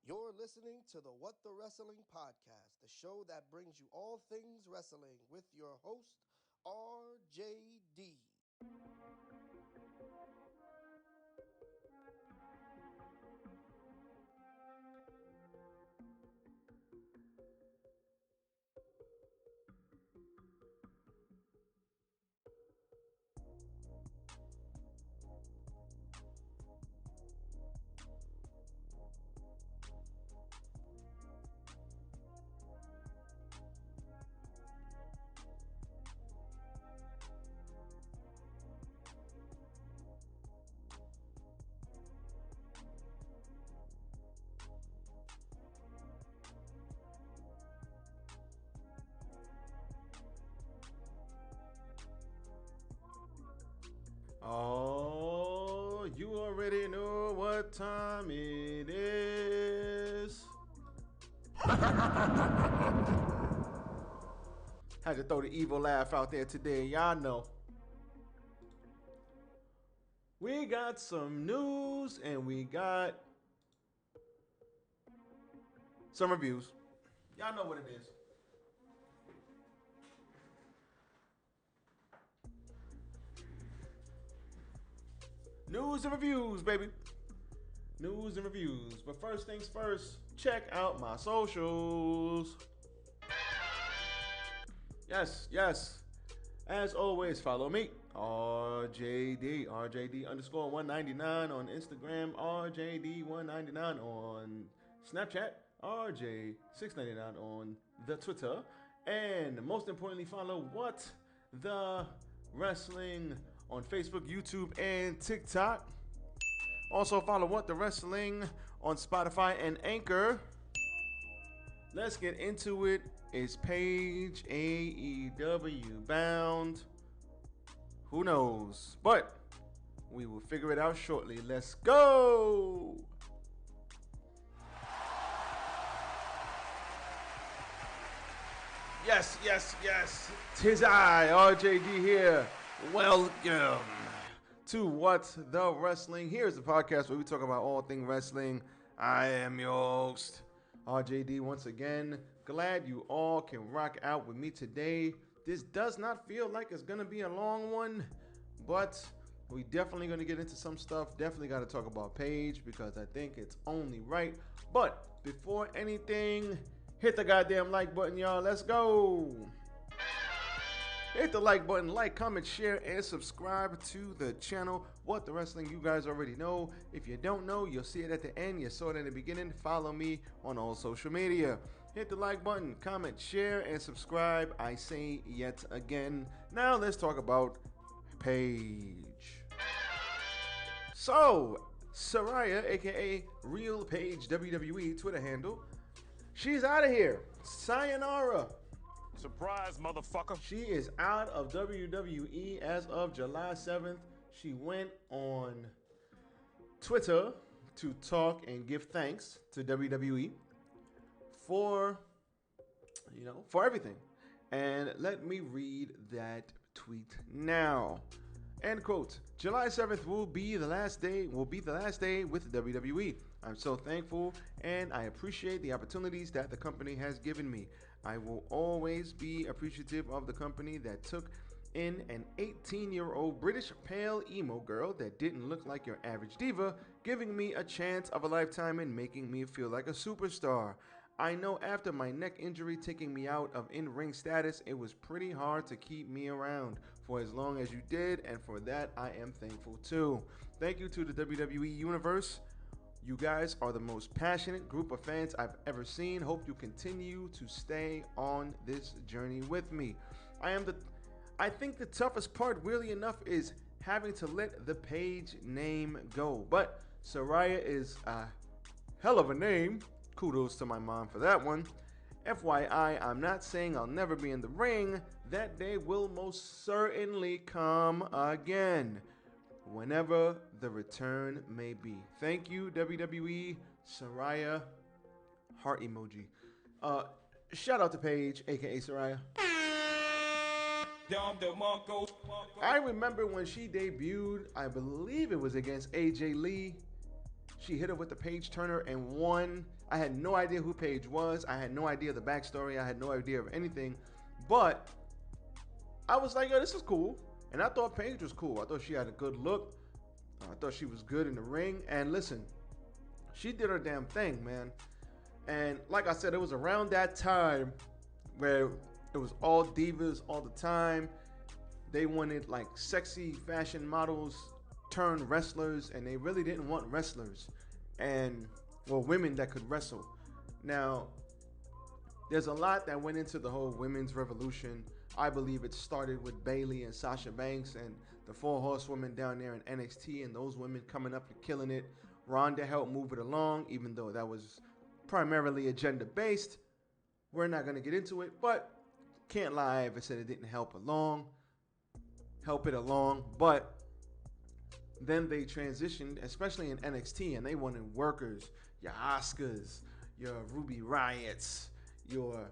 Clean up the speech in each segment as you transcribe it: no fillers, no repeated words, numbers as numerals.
You're listening to the What the Wrestling Podcast, the show that brings you all things wrestling with your host, RJD. Oh, you already know what time it is. Had to throw the evil laugh out there today, y'all know. We got some news and we got some reviews. Y'all know what it is. News and reviews, baby. News and reviews. But first things first, check out my socials. Yes. As always, follow me, RJD underscore 199 on Instagram, RJD199 on Snapchat, RJ699 on the Twitter, and most importantly, follow What the Wrestling on Facebook, YouTube, and TikTok. Also follow What the Wrestling on Spotify and Anchor. Let's get into it. Is Paige AEW bound? Who knows? But we will figure it out shortly. Let's go! Yes. Tis I, RJD here. Welcome to What the Wrestling. Here's the podcast where we talk about all things wrestling. I am your host, RJD, once again. Glad you all can rock out with me today. This does not feel like it's going to be a long one, but we definitely going to get into some stuff. Definitely got to talk about Paige because I think it's only right. But before anything, hit the goddamn like button, y'all. Let's go. Hit the like button, like, comment, share, and subscribe to the channel. What the Wrestling, you guys already know. If you don't know, you'll see it at the end. You saw it in the beginning. Follow me on all social media. Hit the like button, comment, share, and subscribe. I say yet again. Now let's talk about Paige. So, Saraya, aka Real Paige WWE Twitter handle, she's out of here. Sayonara. Surprise, motherfucker. She is out of WWE as of July 7th. She went on Twitter to talk and give thanks to WWE for everything. And let me read that tweet now. End quote. July 7th will be the last day with WWE. I'm so thankful and I appreciate the opportunities that the company has given me. I will always be appreciative of the company that took in an 18-year-old British pale emo girl that didn't look like your average diva, giving me a chance of a lifetime and making me feel like a superstar. I know after my neck injury taking me out of in-ring status, it was pretty hard to keep me around for as long as you did, and for that I am thankful too. Thank you to the WWE Universe. You guys are the most passionate group of fans I've ever seen. Hope you continue to stay on this journey with me. I think the toughest part, really enough, is having to let the Paige name go. But Saraya is a hell of a name. Kudos to my mom for that one. FYI, I'm not saying I'll never be in the ring. That day will most certainly come again, whenever the return may be. Thank you, WWE. Saraya, heart emoji. Shout out to Paige, aka Saraya. I remember when she debuted, I believe it was against AJ Lee. She hit her with the Paige Turner and won. I had no idea who Paige was. I had no idea the backstory. I had no idea of anything. But I was like, yo, this is cool. And I thought Paige was cool. I thought she had a good look. I thought she was good in the ring. And listen, she did her damn thing, man. And like I said, it was around that time where it was all divas all the time. They wanted like sexy fashion models turned wrestlers, and they really didn't want wrestlers and women that could wrestle. Now, there's a lot that went into the whole women's revolution. I believe it started with Bayley and Sasha Banks and the 4 horsewomen down there in NXT, and those women coming up and killing it. Ronda helped move it along, even though that was primarily agenda based. We're not going to get into it, but can't lie if I said it didn't help it along. But then they transitioned, especially in NXT, and they wanted workers, your Oscars, your Ruby Riots, your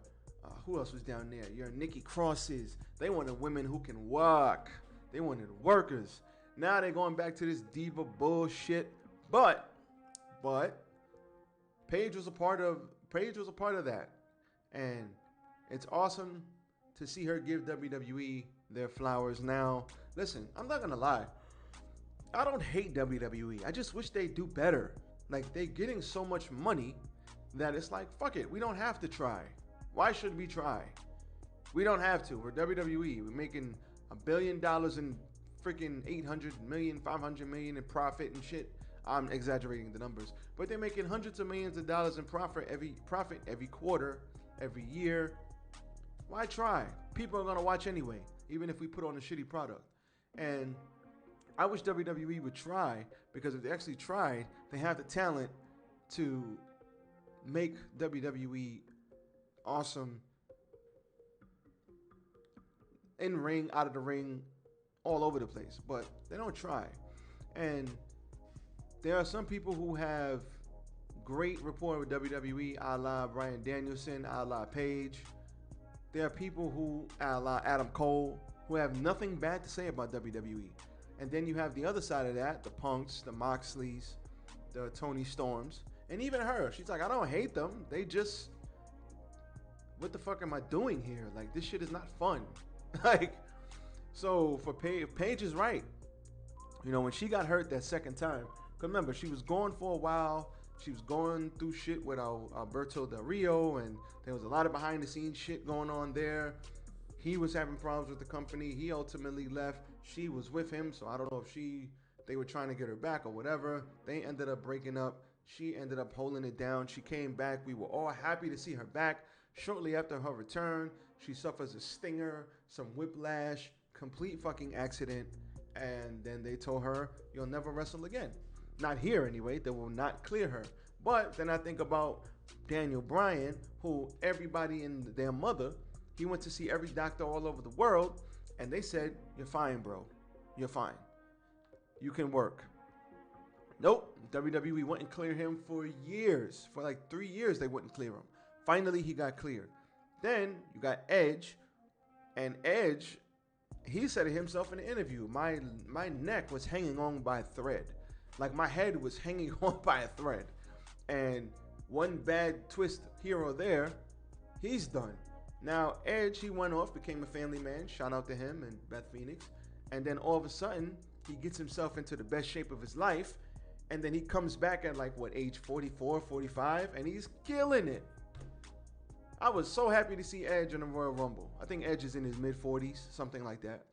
who else was down there? Your Nikki Crosses. They wanted women who can work. They wanted workers. Now they're going back to this diva bullshit. But Paige was a part of that, and it's awesome to see her give WWE their flowers. Now, listen, I'm not gonna lie. I don't hate WWE. I just wish they do better. Like, they're getting so much money that it's like, fuck it. We don't have to try. Why should we try? We don't have to. We're WWE. We're making $1 billion in freaking 800 million, 500 million in profit and shit. I'm exaggerating the numbers, but they're making hundreds of millions of dollars in profit every quarter, every year. Why try? People are gonna watch anyway, even if we put on a shitty product. And I wish WWE would try, because if they actually tried, they have the talent to make WWE awesome in ring, out of the ring, all over the place. But they don't try. And there are some people who have great rapport with WWE, a la Bryan Danielson, a la Paige. There are people who, a la Adam Cole, who have nothing bad to say about WWE. And then you have the other side of that, the Punks, the Moxleys, the Tony Storms, and even her. She's like, I don't hate them. They just, what the fuck am I doing here? Like, this shit is not fun. Like, so for Paige is right. You know, when she got hurt that second time, because remember, she was gone for a while. She was going through shit with Alberto Del Rio, and there was a lot of behind the scenes shit going on there. He was having problems with the company. He ultimately left. She was with him, so I don't know if they were trying to get her back or whatever. They ended up breaking up. She ended up holding it down. She came back. We were all happy to see her back. Shortly after her return, she suffers a stinger, some whiplash, complete fucking accident, and then they told her, you'll never wrestle again. Not here anyway. They will not clear her. But then I think about Daniel Bryan, who everybody and their mother, he went to see every doctor all over the world, and they said, you're fine, bro. You're fine. You can work. Nope. WWE wouldn't clear him for years. For like 3 years, they wouldn't clear him. Finally, he got cleared. Then you got Edge, and Edge, he said it himself in the interview, my neck was hanging on by a thread. Like, my head was hanging on by a thread. And one bad twist here or there, he's done. Now, Edge, he went off, became a family man. Shout out to him and Beth Phoenix. And then all of a sudden, he gets himself into the best shape of his life. And then he comes back at like, what, age 44, 45? And he's killing it. I was so happy to see Edge in the Royal Rumble. I think Edge is in his mid-40s, something like that.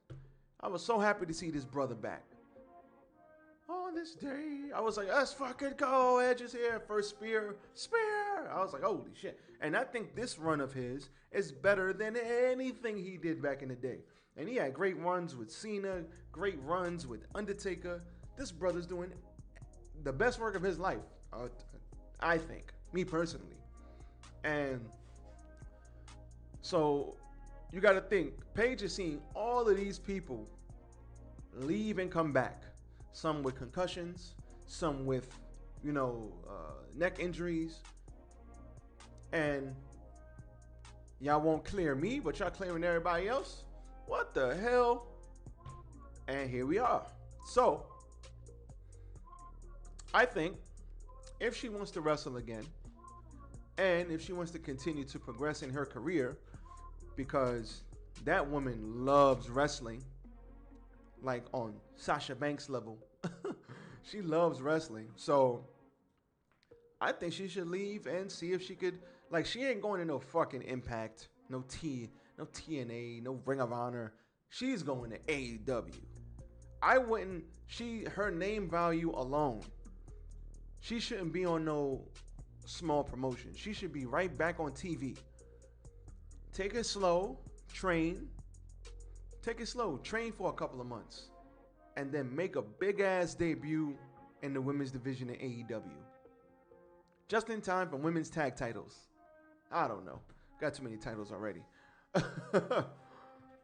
I was so happy to see this brother back. On this day, I was like, let's fucking go. Edge is here. First spear. I was like, holy shit. And I think this run of his is better than anything he did back in the day. And he had great runs with Cena, great runs with Undertaker. This brother's doing the best work of his life, I think, me personally. And so you got to think, Paige is seeing all of these people leave and come back. Some with concussions, some with, neck injuries. And y'all won't clear me, but y'all clearing everybody else? What the hell? And here we are. So, I think if she wants to wrestle again, and if she wants to continue to progress in her career, because that woman loves wrestling, like on Sasha Banks level. She loves wrestling. So I think she should leave and see if she could, like, she ain't going to no fucking Impact, no TNA, no Ring of Honor. She's going to AEW. I wouldn't, her name value alone, she shouldn't be on no small promotion. She should be right back on TV. Take it slow, train. Take it slow, train for a couple of months, and then make a big ass debut in the women's division in AEW. Just in time for women's tag titles. I don't know. Got too many titles already.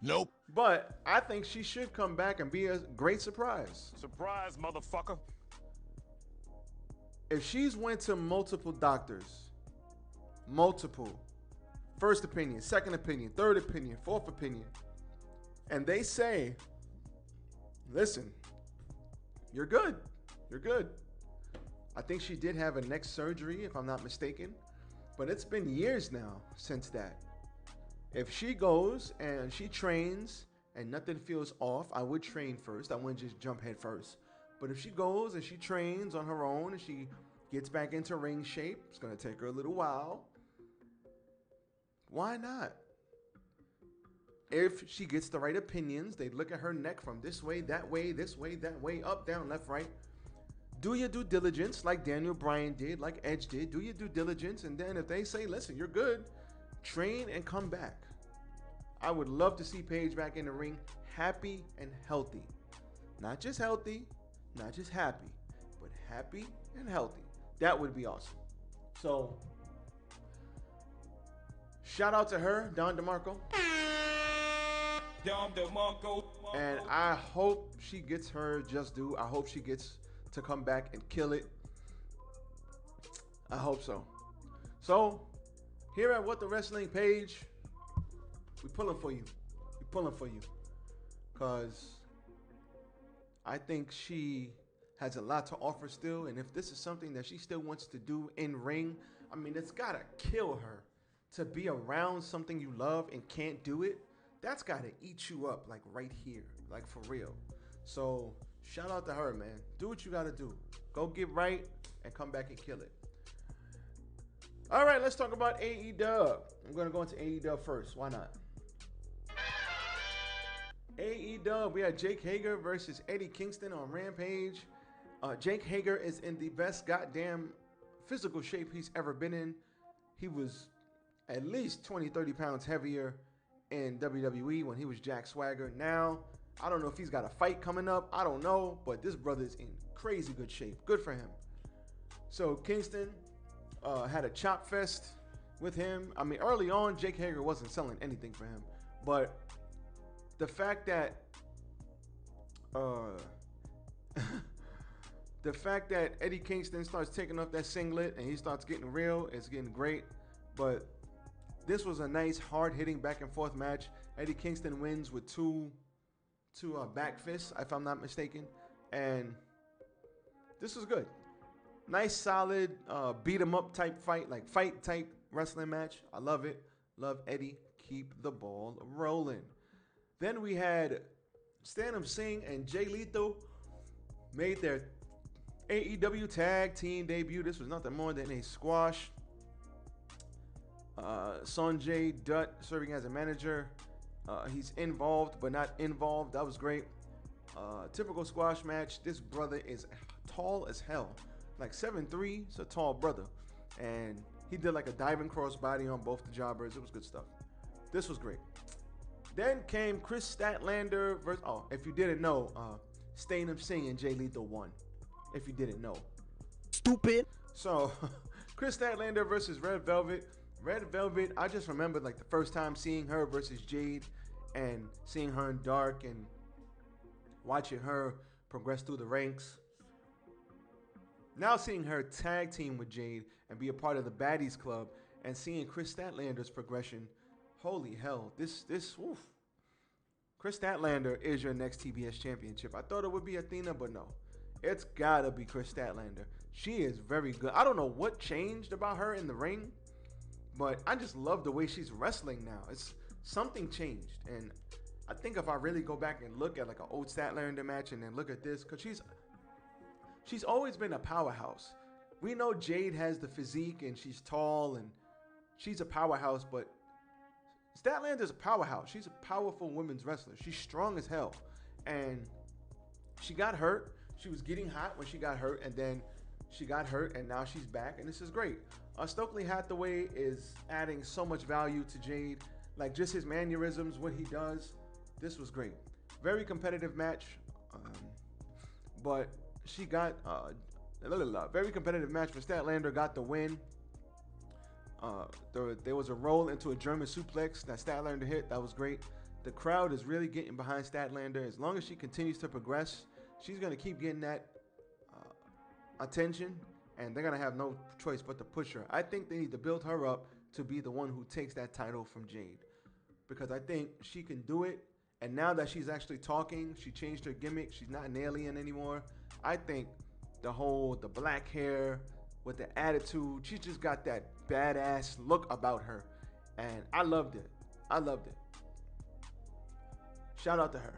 Nope. But I think she should come back and be a great surprise. Surprise, motherfucker. If she's went to multiple doctors, multiple, first opinion, second opinion, third opinion, fourth opinion, and they say, listen, you're good. You're good. I think she did have a neck surgery, if I'm not mistaken. But it's been years now since that. If she goes and she trains and nothing feels off, I would train first. I wouldn't just jump head first. But if she goes and she trains on her own and she gets back into ring shape, it's going to take her a little while. Why not? If she gets the right opinions, they look at her neck from this way, that way, this way, that way, up, down, left, right. Do your due diligence like Daniel Bryan did, like Edge did. Do your due diligence, and then if they say, listen, you're good, train and come back. I would love to see Paige back in the ring, happy and healthy. Not just healthy, not just happy, but happy and healthy. That would be awesome. So, shout out to her, Don DeMarco. And I hope she gets her just due. I hope she gets to come back and kill it. I hope so. So, here at What the Wrestling Page, we pulling for you. We pulling for you. Because I think she has a lot to offer still. And if this is something that she still wants to do in ring, I mean, it's got to kill her to be around something you love and can't do it. That's got to eat you up, like right here, like for real. So shout out to her, man. Do what you got to do. Go get right and come back and kill it. All right, let's talk about AEW. I'm going to go into AEW first. Why not? AEW, we had Jake Hager versus Eddie Kingston on Rampage. Jake Hager is in the best goddamn physical shape he's ever been in. He was at least 20, 30 pounds heavier in WWE when he was Jack Swagger. Now, I don't know if he's got a fight coming up. I don't know, but this brother's in crazy good shape. Good for him. So Kingston had a chop fest with him. I mean, early on, Jake Hager wasn't selling anything for him, but the fact that the fact that Eddie Kingston starts taking off that singlet and he starts getting real, it's getting great. But this was a nice, hard-hitting back-and-forth match. Eddie Kingston wins with two back fists, if I'm not mistaken. And this was good. Nice, solid, beat-em-up type fight, like fight-type wrestling match. I love it. Love Eddie. Keep the ball rolling. Then we had Stanham Singh and Jay Lethal made their AEW tag team debut. This was nothing more than a squash. Sanjay Dutt serving as a manager. He's involved but not involved. That was great. Typical squash match. This brother is tall as hell. Like 7'3", it's a tall brother. And he did like a diving crossbody on both the jobbers. It was good stuff. This was great. Then came Chris Statlander versus, if you didn't know, Stanham Singh and Jay Lethal won. If you didn't know. Stupid. So, Chris Statlander versus Red Velvet. Red Velvet, I just remember like the first time seeing her versus Jade and seeing her in dark and watching her progress through the ranks. Now seeing her tag team with Jade and be a part of the Baddies Club and seeing Chris Statlander's progression. Holy hell, this, woof. Chris Statlander is your next TBS championship. I thought it would be Athena, but no. it's gotta be Chris Statlander. She is very good. I don't know what changed about her in the ring, but I just love the way she's wrestling now. It's something changed, and I think if I really go back and look at like an old Statlander match and then look at this, because she's always been a powerhouse. We know Jade has the physique and she's tall and she's a powerhouse, but Statlander's a powerhouse. She's a powerful women's wrestler. She's strong as hell, and she got hurt. She was getting hot when she got hurt, and then she got hurt, and now she's back, and this is great. Stokely Hathaway is adding so much value to Jade, like just his mannerisms, what he does. This was great. Very competitive match, but she got very competitive match. For Statlander got the win. There was a roll into a German suplex that Statlander hit. That was great. The crowd is really getting behind Statlander. As long as she continues to progress, she's going to keep getting that attention, and they're going to have no choice but to push her. I think they need to build her up to be the one who takes that title from Jade, because I think she can do it. And now that she's actually talking, she changed her gimmick. She's not an alien anymore. I think the black hair with the attitude, she's just got that badass look about her, and I loved it. Shout out to her.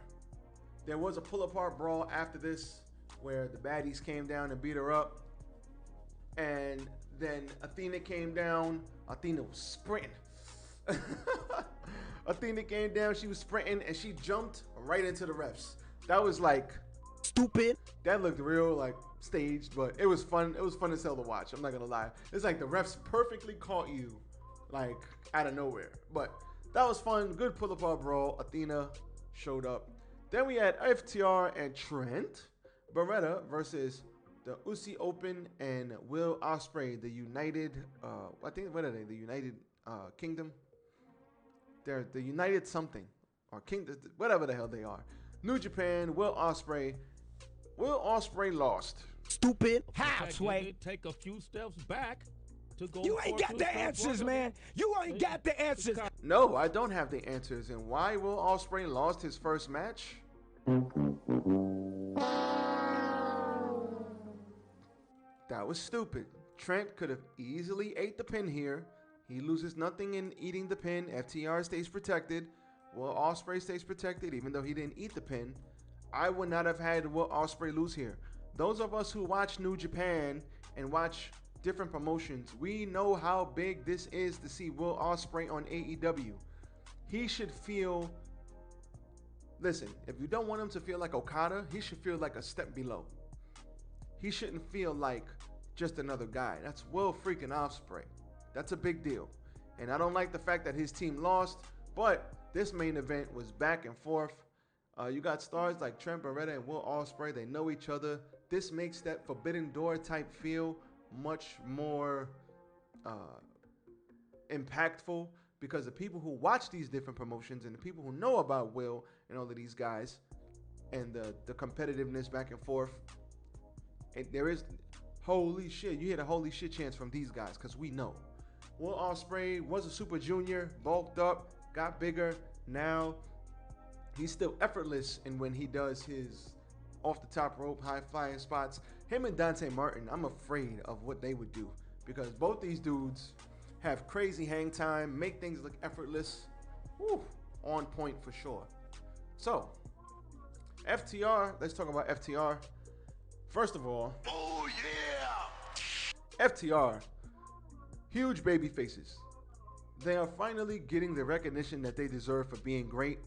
There was a pull-apart brawl after this where the baddies came down and beat her up. And then Athena came down. Athena was sprinting. Athena came down, she was sprinting, and she jumped right into the refs. That was like stupid. That looked real like staged, but it was fun. It was fun as hell to watch. I'm not gonna lie. It's like the refs perfectly caught you like out of nowhere. But that was fun. Good pull-apart brawl. Athena showed up. Then we had FTR and Trent Beretta versus the Usi Open and Will Ospreay, the United, I think, what are they? The United Kingdom? They're the United something, or Kingdom, whatever the hell they are. New Japan, Will Ospreay. Will Ospreay lost. Stupid. How, Sway? Take a few steps back to go. You ain't got the answers, man. You ain't got the answers. No, I don't have the answers. And why Will Ospreay lost his first match? That was stupid. Trent could have easily ate the pin here. He loses nothing in eating the pin. FTR stays protected. Will Ospreay stays protected even though he didn't eat the pin. I would not have had Will Ospreay lose here. Those of us who watch New Japan and watch different promotions, we know how big this is to see Will Ospreay on AEW. He should feel, listen, if you don't want him to feel like Okada, he should feel like a step below. He shouldn't feel like just another guy. That's Will freaking Ospreay. That's a big deal. And I don't like the fact that his team lost, but this main event was back and forth. You got stars like Trent Beretta and Will Ospreay. They know each other. This makes that Forbidden Door type feel much more impactful, because the people who watch these different promotions and the people who know about Will and all of these guys and the competitiveness back and forth, and there is, holy shit, you hear the holy shit chants from these guys, because we know. Will Ospreay was a super junior, bulked up, got bigger. Now he's still effortless, and when he does his off the top rope high flying spots, him and Dante Martin, I'm afraid of what they would do, because both these dudes have crazy hang time, make things look effortless. Woo, on point for sure. So FTR, let's talk about FTR. First of all, oh yeah, FTR, huge baby faces. They are finally getting the recognition that they deserve for being great.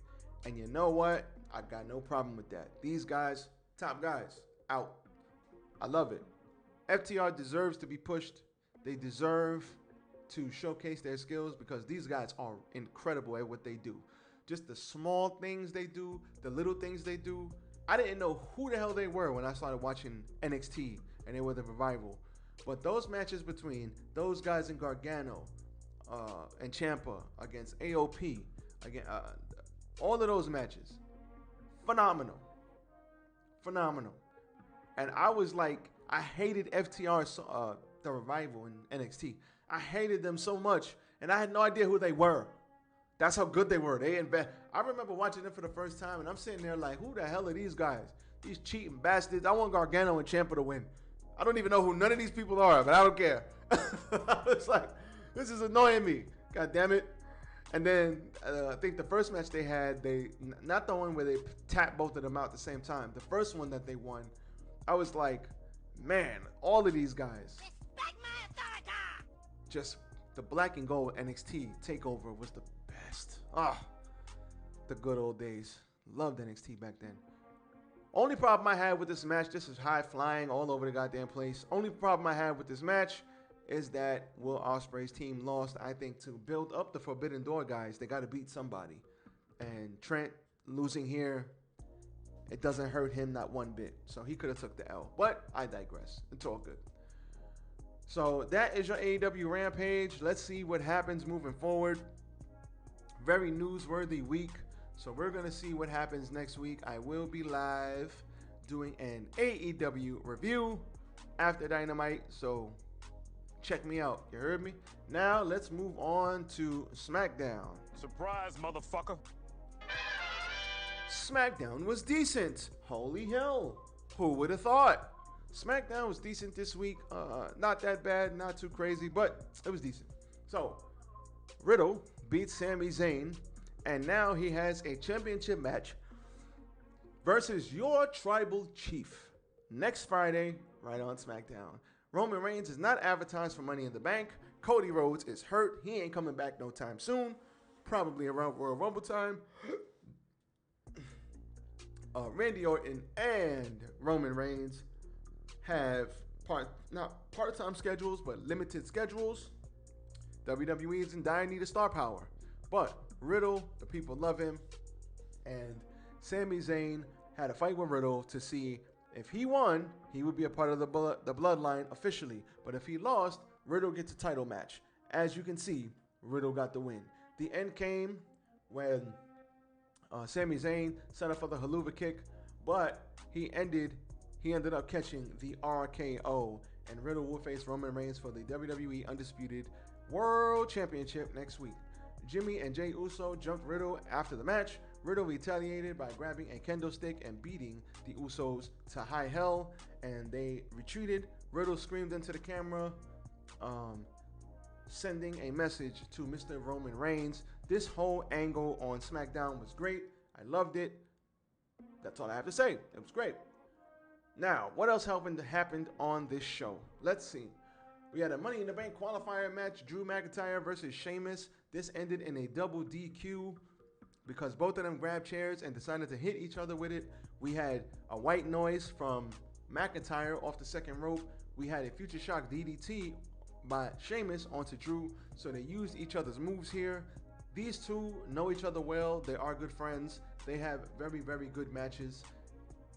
And you know what? I got no problem with that. These guys, top guys, out. I love it. FTR deserves to be pushed. They deserve to showcase their skills, because these guys are incredible at what they do. Just the small things they do, the little things they do. I didn't know who the hell they were when I started watching NXT and they were the Revival. But those matches between those guys in Gargano and Ciampa against AOP, again, all of those matches, phenomenal. And I was like, I hated FTR, the Revival in NXT. I hated them so much, and I had no idea who they were. That's how good they were. I remember watching them for the first time, and I'm sitting there like, who the hell are these guys? These cheating bastards. I want Gargano and Ciampa to win. I don't even know who none of these people are, but I don't care. It's like, this is annoying me. God damn it. And then I think the first match they had, not the one where they tapped both of them out at the same time. The first one that they won, I was like, man, all of these guys. Respect my authority. Just the black and gold NXT takeover was the best. The good old days. Loved NXT back then. Only problem I had with this match, this is high flying all over the goddamn place. Only problem I had with this match is that Will Ospreay's team lost. I think to build up the Forbidden Door guys, they got to beat somebody. And Trent losing here, it doesn't hurt him not one bit. So he could have took the L. But I digress. It's all good. So that is your AEW Rampage. Let's see what happens moving forward. Very newsworthy week. So we're going to see what happens next week. I will be live doing an AEW review after Dynamite. So check me out. You heard me? Now let's move on to Smackdown. Surprise, motherfucker. Smackdown was decent. Holy hell. Who would have thought? Smackdown was decent this week. Not that bad, not too crazy, but it was decent. So Riddle beats Sami Zayn, and now he has a championship match versus your tribal chief next Friday right on SmackDown. Roman Reigns is not advertised for Money in the Bank. Cody Rhodes is hurt. He ain't coming back no time soon. Probably around Royal Rumble time. Randy Orton and Roman Reigns have not part-time schedules, but limited schedules. WWE is in dire need of star power. But Riddle, the people love him. And Sami Zayn had a fight with Riddle to see if he won, he would be a part of the bloodline officially. But if he lost, Riddle gets a title match. As you can see, Riddle got the win. The end came when Sami Zayn set up for the haluva kick, but he ended up catching the RKO. And Riddle will face Roman Reigns for the WWE Undisputed World Championship next week. Jimmy and Jey Uso jumped Riddle after the match. Riddle retaliated by grabbing a kendo stick and beating the Usos to high hell, and they retreated. Riddle screamed into the camera, sending a message to Mr. Roman Reigns. This whole angle on SmackDown was great. I loved it. That's all I have to say. It was great. Now, what else happened on this show? Let's see. We had a Money in the Bank qualifier match, Drew McIntyre versus Sheamus. This ended in a double DQ because both of them grabbed chairs and decided to hit each other with it. We had a white noise from McIntyre off the second rope. We had a Future Shock DDT by Sheamus onto Drew, so they used each other's moves here. These two know each other well. They are good friends. They have very, very good matches.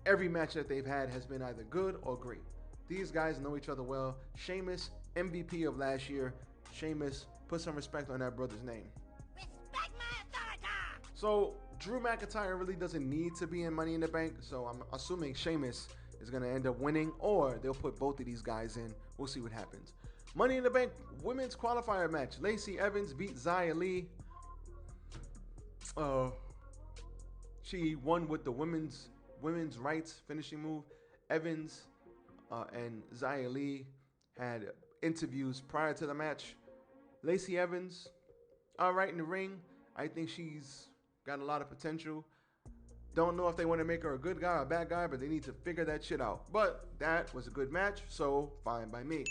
Every match that they've had has been either good or great. These guys know each other well. Sheamus, MVP of last year. Sheamus, put some respect on that brother's name. Respect my authority! So, Drew McIntyre really doesn't need to be in Money in the Bank, so I'm assuming Sheamus is going to end up winning, or they'll put both of these guys in. We'll see what happens. Money in the Bank women's qualifier match. Lacey Evans beat Xia Li. She won with the women's rights finishing move. Evans and Xia Li had interviews prior to the match. Lacey Evans, all right in the ring. I think she's got a lot of potential. Don't know if they want to make her a good guy or a bad guy, but they need to figure that shit out. But that was a good match, so fine by me.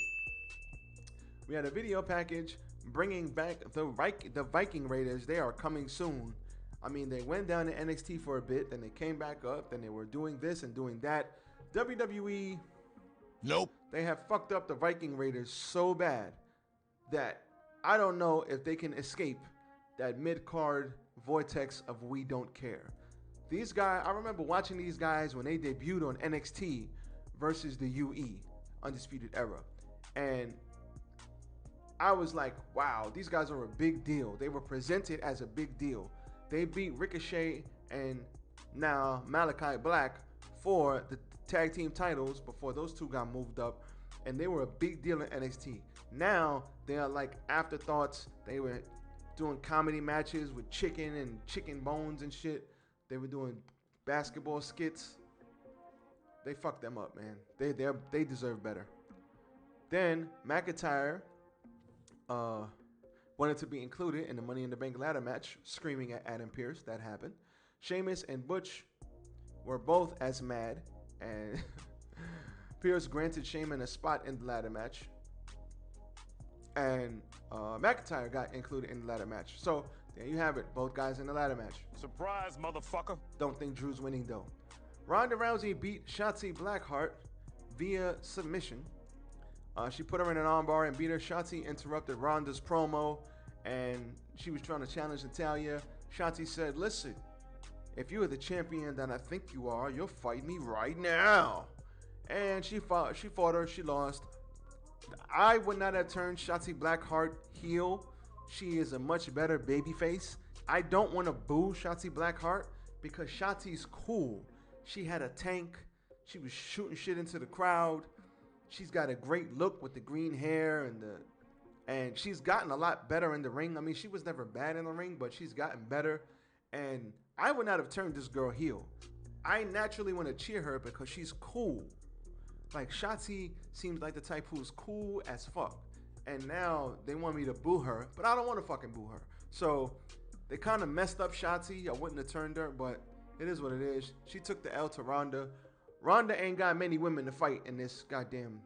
We had a video package bringing back the Viking Raiders. They are coming soon. I mean, they went down to NXT for a bit, then they came back up, then they were doing this and doing that. WWE, nope. They have fucked up the Viking Raiders so bad that I don't know if they can escape that mid-card vortex of we don't care. These guys, I remember watching these guys when they debuted on NXT versus the UE, Undisputed Era. And I was like, wow, these guys are a big deal. They were presented as a big deal. They beat Ricochet and now Malachi Black for the tag team titles before those two got moved up. And they were a big deal in NXT. Now they are like afterthoughts. They were doing comedy matches with chicken and chicken bones and shit. They were doing basketball skits. They fucked them up, man. They deserve better. Then McIntyre wanted to be included in the Money in the Bank ladder match, screaming at Adam Pearce. That happened. Sheamus and Butch were both as mad, and Pearce granted Sheamus a spot in the ladder match, and McIntyre got included in the ladder match. So there you have it, both guys in the ladder match. Surprise, motherfucker. Don't think Drew's winning though. Ronda Rousey beat Shotzi Blackheart via submission. She put her in an armbar and beat her. Shotzi interrupted Ronda's promo, and she was trying to challenge Natalya. Shotzi said, listen, if you are the champion that I think you are, you'll fight me right now. And she fought her. She lost. I would not have turned Shotzi Blackheart heel. She is a much better babyface. I don't want to boo Shotzi Blackheart because Shotzi's cool. She had a tank. She was shooting shit into the crowd. She's got a great look with the green hair and she's gotten a lot better in the ring. I mean, she was never bad in the ring, but she's gotten better. And I would not have turned this girl heel. I naturally want to cheer her because she's cool. Like, Shotzi seems like the type who's cool as fuck. And now they want me to boo her, but I don't want to fucking boo her. So they kind of messed up Shotzi. I wouldn't have turned her, but it is what it is. She took the L to Ronda. Ronda ain't got many women to fight in this goddamn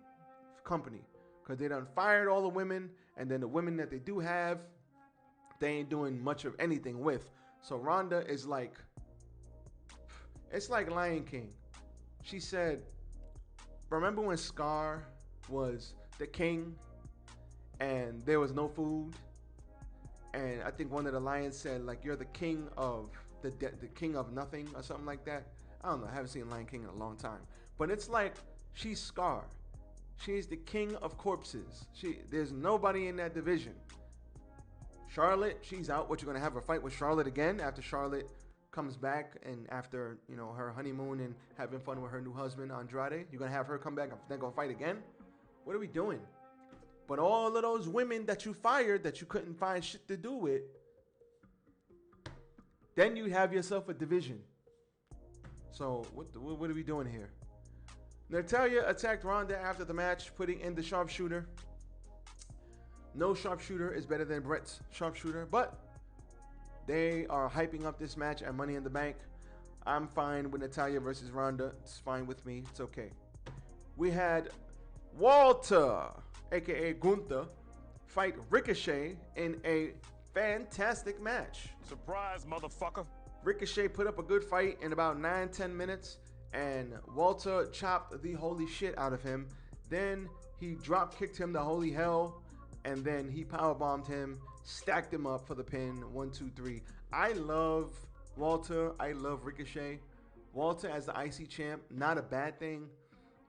company because they done fired all the women, and then the women that they do have, they ain't doing much of anything with. So Ronda is like, it's like Lion King. She said, remember when Scar was the king and there was no food? And I think one of the lions said, like, you're the king of the king of nothing or something like that. I don't know. I haven't seen Lion King in a long time. But it's like she's Scar. She's the king of corpses. There's nobody in that division. Charlotte, she's out. What, you're going to have her fight with Charlotte again after Charlotte comes back and after, you know, her honeymoon and having fun with her new husband, Andrade? You're going to have her come back and then go fight again? What are we doing? But all of those women that you fired that you couldn't find shit to do with, then you have yourself a division. So what are we doing here? Natalya attacked Ronda after the match, putting in the sharpshooter. No sharpshooter is better than Brett's sharpshooter, but they are hyping up this match at Money in the Bank. I'm fine with Natalya versus Ronda. It's fine with me. It's okay. We had Walter, aka Gunther, fight Ricochet in a fantastic match. Surprise, motherfucker. Ricochet put up a good fight in about 9-10 minutes, and Walter chopped the holy shit out of him. Then he drop kicked him to holy hell, and then he powerbombed him, stacked him up for the pin. 1, 2, 3. I love Walter. I love Ricochet. Walter as the IC champ, not a bad thing.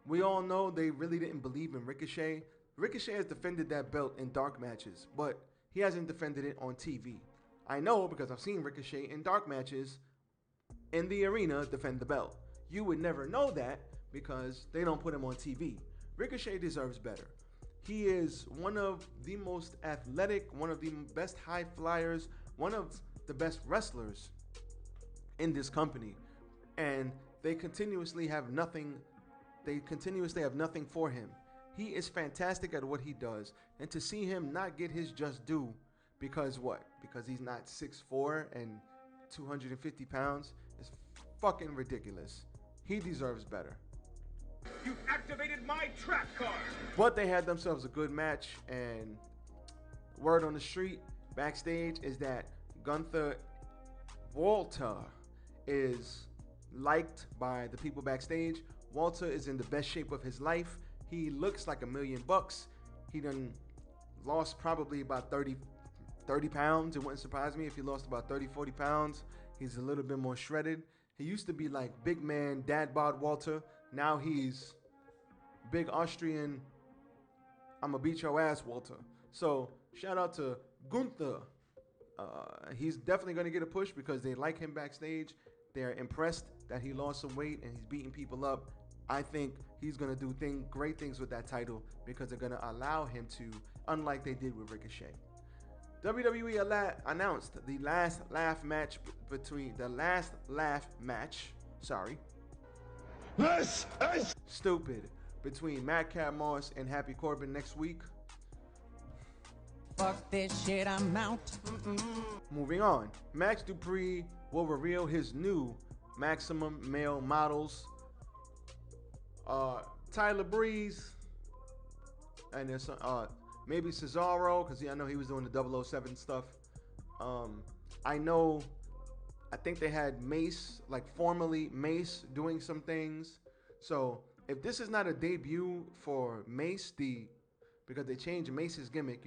We all know they really didn't believe in Ricochet. Ricochet has defended that belt in dark matches, but he hasn't defended it on TV. I know because I've seen Ricochet in dark matches in the arena defend the belt. You would never know that because they don't put him on TV. Ricochet deserves better. He is one of the most athletic, one of the best high flyers, one of the best wrestlers in this company. And they continuously have nothing. They continuously have nothing for him. He is fantastic at what he does. And to see him not get his just due because what? Because he's not 6'4" and 250 pounds is fucking ridiculous. He deserves better. You activated my trap card. But they had themselves a good match, and word on the street backstage is that Gunther Walter is liked by the people backstage. Walter is in the best shape of his life. He looks like $1 million. He done lost probably about 30 pounds. It wouldn't surprise me if he lost about 30-40 pounds. He's a little bit more shredded. He used to be like big man dad bod Walter. Now he's big Austrian, I'ma beat your ass Walter. So shout out to Gunther. He's definitely going to get a push because they like him backstage. They're impressed that he lost some weight and he's beating people up. I think he's going to do great things with that title because they're going to allow him to, unlike they did with Ricochet. WWE announced the last laugh match This is stupid. Between Madcap Moss and Happy Corbin next week. Fuck this shit, I'm out. Moving on. Max Dupree will reveal his new Maximum Male Models. Tyler Breeze. And there's maybe Cesaro, because I know he was doing the 007 stuff. I think they had Mace, like formerly Mace, doing some things. So if this is not a debut for Mace, because they changed Mace's gimmick,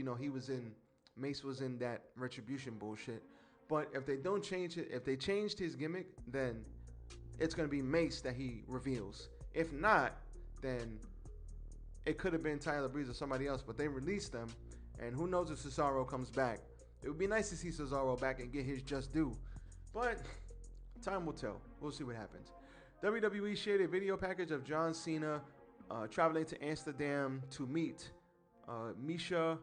Mace was in that Retribution bullshit. But if they don't change it, if they changed his gimmick, then it's gonna be Mace that he reveals. If not, then it could have been Tyler Breeze or somebody else, but they released them, and who knows if Cesaro comes back. It would be nice to see Cesaro back and get his just due, but time will tell. We'll see what happens. WWE shared a video package of John Cena traveling to Amsterdam to meet Misha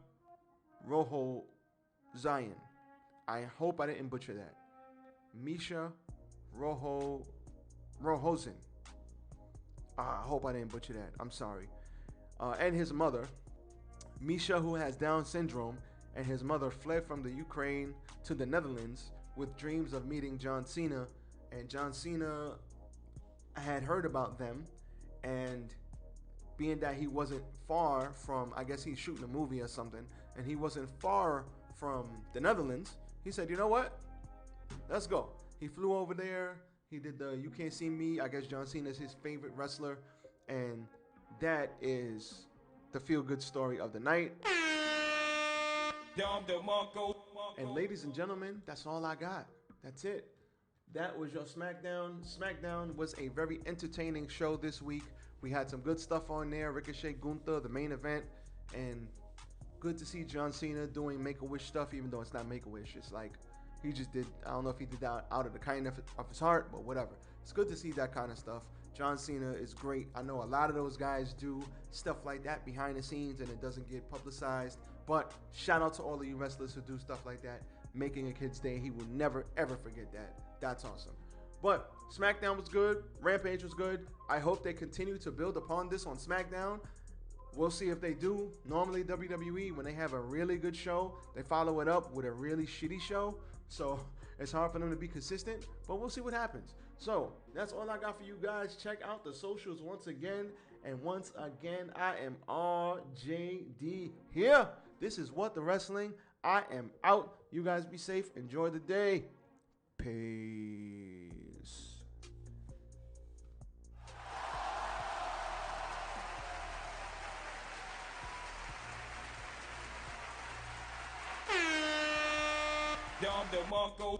Rojo Zion. I hope I didn't butcher that. Misha Rojozen. I hope I didn't butcher that. I'm sorry. And his mother, Misha, who has Down syndrome, and his mother fled from the Ukraine to the Netherlands with dreams of meeting John Cena. And John Cena had heard about them, and being that he wasn't far from, I guess he's shooting a movie or something, and he wasn't far from the Netherlands, he said, you know what? Let's go. He flew over there. He did the You Can't See Me. I guess John Cena is his favorite wrestler, and that is the feel-good story of the night. And ladies and gentlemen, that's all I got. That's it. That was your Smackdown. Smackdown was a very entertaining show this week. We had some good stuff on there. Ricochet, Gunther, the main event, and good to see John Cena doing Make-A-Wish stuff, even though it's not Make-A-Wish. It's like he just did, I don't know if he did that out of the kindness of his heart, but whatever. It's good to see that kind of stuff. John Cena is great. I know a lot of those guys do stuff like that behind the scenes and it doesn't get publicized. But shout out to all of you wrestlers who do stuff like that, making a kid's day. He will never, ever forget that. That's awesome. But SmackDown was good. Rampage was good. I hope they continue to build upon this on SmackDown. We'll see if they do. Normally, WWE, when they have a really good show, they follow it up with a really shitty show. So it's hard for them to be consistent, but we'll see what happens. So that's all I got for you guys. Check out the socials once again. And once again, I am RJD here. This is What the Wrestling. I am out. You guys be safe. Enjoy the day. Peace. Dom DeMarco.